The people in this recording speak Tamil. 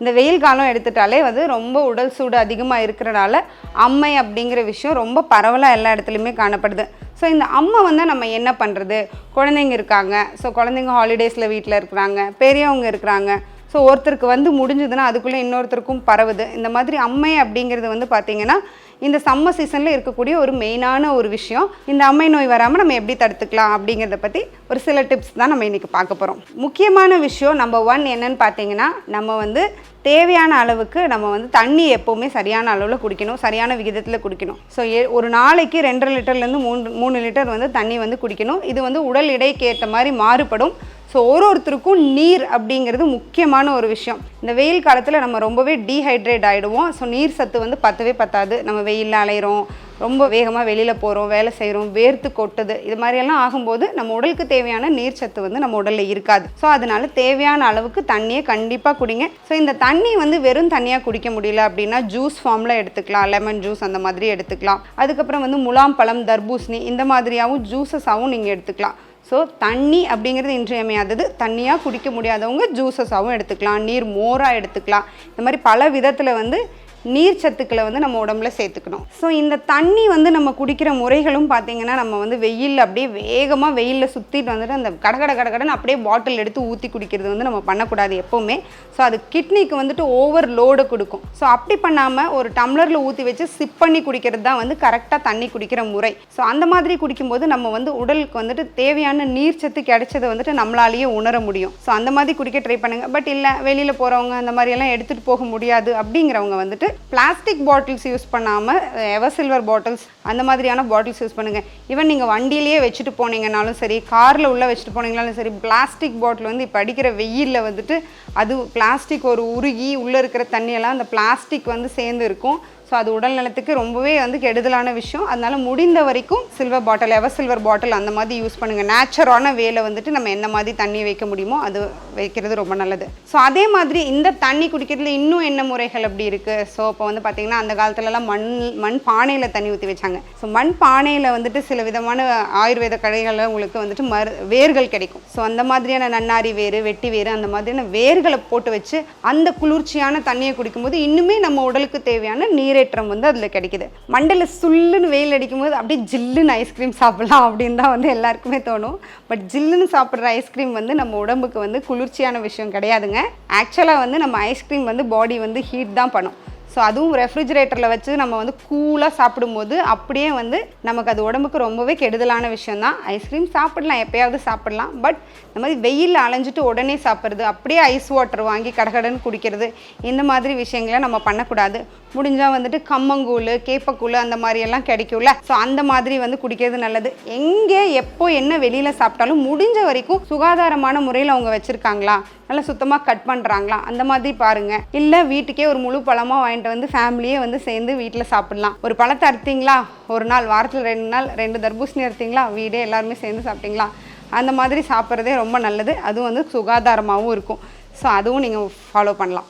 இந்த வெயில் காலம் எடுத்துட்டாலே வந்து ரொம்ப உடல் சூடு அதிகமாக இருக்கிறனால அம்மை அப்படிங்கிற விஷயம் ரொம்ப பரவலாக எல்லா இடத்துலையுமே காணப்படுது. ஸோ இந்த அம்மை வந்து நம்ம என்ன பண்ணுறது, குழந்தைங்க இருக்காங்க, ஸோ குழந்தைங்க ஹாலிடேஸில் வீட்டில் இருக்கிறாங்க, பெரியவங்க இருக்கிறாங்க, ஸோ ஒருத்தருக்கு வந்து முடிஞ்சதுன்னா அதுக்குள்ளே இன்னொருத்தருக்கும் பரவுது. இந்த மாதிரி அம்மை அப்படிங்கிறது வந்து பார்த்திங்கன்னா இந்த சம்மர் சீசனில் இருக்கக்கூடிய ஒரு மெயினான ஒரு விஷயம். இந்த அம்மை நோய் வராமல் நம்ம எப்படி தடுத்துக்கலாம் அப்படிங்கிறத பற்றி ஒரு சில டிப்ஸ் தான் நம்ம இன்றைக்கி பார்க்க போகிறோம். முக்கியமான விஷயம் நம்பர் 1 என்னன்னு பார்த்தீங்கன்னா, நம்ம வந்து தேவையான அளவுக்கு நம்ம வந்து தண்ணி எப்போவுமே சரியான அளவில் குடிக்கணும், சரியான விகிதத்தில் குடிக்கணும். ஸோ ஒரு நாளைக்கு 2.5 லிட்டர்லேருந்து 3 லிட்டர் வந்து தண்ணி வந்து குடிக்கணும். இது வந்து உடல் எடைக்கு ஏற்ற மாதிரி மாறுபடும். ஸோ ஒருத்தருக்கும் நீர் அப்படிங்கிறது முக்கியமான ஒரு விஷயம். இந்த வெயில் காலத்தில் நம்ம ரொம்பவே டீஹைட்ரேட் ஆகிடுவோம். ஸோ நீர் சத்து வந்து பத்தவே பத்தாது. நம்ம வெயிலில் அலைகிறோம், ரொம்ப வேகமாக வெளியில் போகிறோம், வேலை செய்கிறோம், வேர்த்து கொட்டுது, இது மாதிரியெல்லாம் ஆகும்போது நம்ம உடலுக்கு தேவையான நீர் சத்து வந்து நம்ம உடலில் இருக்காது. ஸோ அதனால தேவையான அளவுக்கு தண்ணியை கண்டிப்பாக குடிங்க. ஸோ இந்த தண்ணி வந்து வெறும் தண்ணியாக குடிக்க முடியல அப்படின்னா ஜூஸ் ஃபார்மில் எடுத்துக்கலாம், லெமன் ஜூஸ் அந்த மாதிரி எடுத்துக்கலாம். அதுக்கப்புறம் வந்து முலாம் பழம், தர்பூசணி இந்த மாதிரியாகவும் ஜூஸஸாகவும் நீங்கள் எடுத்துக்கலாம். ஸோ தண்ணி அப்படிங்கிறது இன்றியமையாதது. தண்ணியாக குடிக்க முடியாதவங்க ஜூஸஸாகவும் எடுத்துக்கலாம், நீர் மோராக எடுத்துக்கலாம். இந்த மாதிரி பல விதத்தில் வந்து நீர் சத்துக்களை வந்து நம்ம உடம்புல சேர்த்துக்கணும். ஸோ இந்த தண்ணி வந்து நம்ம குடிக்கிற முறைகளும் பார்த்திங்கன்னா, நம்ம வந்து வெயிலில் அப்படியே வேகமாக வெயிலில் சுற்றிட்டு வந்துட்டு அந்த கடன்னு அப்படியே பாட்டில் எடுத்து ஊற்றி குடிக்கிறது வந்து நம்ம பண்ணக்கூடாது எப்போவுமே. ஸோ அது கிட்னிக்கு வந்துட்டு ஓவர் லோடு கொடுக்கும். ஸோ அப்படி பண்ணாமல் ஒரு டம்ளரில் ஊற்றி வச்சு சிப் பண்ணி குடிக்கிறது தான் வந்து கரெக்டாக தண்ணி குடிக்கிற முறை. ஸோ அந்த மாதிரி குடிக்கும்போது நம்ம வந்து உடலுக்கு வந்துட்டு தேவையான நீர் சத்து கிடைச்சதை வந்துட்டு நம்மளாலேயே உணர முடியும். ஸோ அந்த மாதிரி குடிக்க ட்ரை பண்ணுங்கள். பட் இல்லை வெளியில் போகிறவங்க அந்த மாதிரியெல்லாம் எடுத்துகிட்டு போக முடியாது அப்படிங்கிறவங்க வந்துட்டு பிளாஸ்டிக் பாட்டில்ஸ் யூஸ் பண்ணாமல் எவர் சில்வர் பாட்டில்ஸ் அந்த மாதிரியான பாட்டில்ஸ் யூஸ் பண்ணுங்கள். ஈவன் நீங்கள் வண்டியிலேயே வச்சுட்டு போனீங்கன்னாலும் சரி, காரில் உள்ளே வச்சுட்டு போனீங்கனாலும் சரி, பிளாஸ்டிக் பாட்டில் வந்து இப்போ அடிக்கிற வெயிலில் வந்துட்டு அது பிளாஸ்டிக் ஒரு உருகி உள்ளே இருக்கிற தண்ணியெல்லாம் அந்த பிளாஸ்டிக் வந்து சேர்ந்து இருக்கும். ஸோ அது உடல் நலத்துக்கு ரொம்பவே வந்து கெடுதலான விஷயம். அதனால் முடிந்த வரைக்கும் சில்வர் பாட்டில், எவர் சில்வர் பாட்டில் அந்த மாதிரி யூஸ் பண்ணுங்கள். நேச்சுரான வேலை வந்துட்டு நம்ம எந்த மாதிரி தண்ணி வைக்க முடியுமோ அது வைக்கிறது ரொம்ப நல்லது. ஸோ அதே மாதிரி இந்த தண்ணி குடிக்கிறதுல இன்னும் என்ன முறைகள் அப்படி இருக்குது. ஸோ இப்போ வந்து பார்த்திங்கன்னா அந்த காலத்துலலாம் மண் பானையில் தண்ணி ஊற்றி வச்சாங்க. ஸோ மண் பானையில் வந்துட்டு சில விதமான ஆயுர்வேத கடைகளில் உங்களுக்கு வந்துட்டு வேர்கள் கிடைக்கும். ஸோ அந்த மாதிரியான நன்னாரி வேறு, வெட்டி வேறு அந்த மாதிரியான வேர்களை போட்டு வச்சு அந்த குளிர்ச்சியான தண்ணியை குடிக்கும்போது இன்னுமே நம்ம உடலுக்கு தேவையான நீரேற்றம் வந்து அதில் கிடைக்குது. மண்டல சுல்லுன்னு வெயில் அடிக்கும்போது அப்படியே ஜில்லுன்னு ஐஸ்கிரீம் சாப்பிடலாம் அப்படின்னு தான் வந்து எல்லாருக்குமே தோணும். பட் ஜில்லுன்னு சாப்பிட்ற ஐஸ்கிரீம் வந்து நம்ம உடம்புக்கு வந்து குளிர்ச்சியான விஷயம் கிடையாதுங்க. ஆக்சுவலாக வந்து நம்ம ஐஸ்கிரீம் வந்து பாடி வந்து ஹீட் தான் பண்ணும். ஸோ அதுவும் ரெஃப்ரிஜிரேட்டரில் வச்சு நம்ம வந்து கூலாக சாப்பிடும்போது அப்படியே வந்து நமக்கு அது உடம்புக்கு ரொம்பவே கெடுதலான விஷயந்தான். ஐஸ்கிரீம் சாப்பிடலாம், எப்போயாவது சாப்பிடலாம். பட் இந்த மாதிரி வெயிலில் அலைஞ்சிட்டு உடனே சாப்பிட்றது, அப்படியே ஐஸ் வாட்டர் வாங்கி கடகடன்னு குடிக்கிறது, இந்த மாதிரி விஷயங்களை நம்ம பண்ணக்கூடாது. முடிஞ்சால் வந்துட்டு கம்மங்கூழ், கேப்பக்கூழ் அந்த மாதிரியெல்லாம் கிடைக்கும்ல, ஸோ அந்த மாதிரி வந்து குடிக்கிறது நல்லது. எங்கே எப்போ என்ன வெளியில் சாப்பிட்டாலும் முடிஞ்ச வரைக்கும் சுகாதாரமான முறையில் அவங்க வச்சுருக்காங்களா, நல்லா சுத்தமாக கட் பண்ணுறாங்களா அந்த மாதிரி பாருங்கள். இல்லை வீட்டுக்கே ஒரு முழு பழமாக வாங்கிட்டு வந்து ஃபேமிலியே வந்து சேர்ந்து வீட்டில் சாப்பிட்லாம். ஒரு பழத்தை அறுத்தீங்களா, ஒரு நாள் வாரத்தில் 2 நாள் 2 தர்பூசணி அறுத்தீங்களா, வீடே எல்லாருமே சேர்ந்து சாப்பிட்டீங்களா, அந்த மாதிரி சாப்பிட்றதே ரொம்ப நல்லது. அதுவும் வந்து சுகாதாரமாகவும் இருக்கும். ஸோ அதுவும் நீங்கள் ஃபாலோ பண்ணலாம்.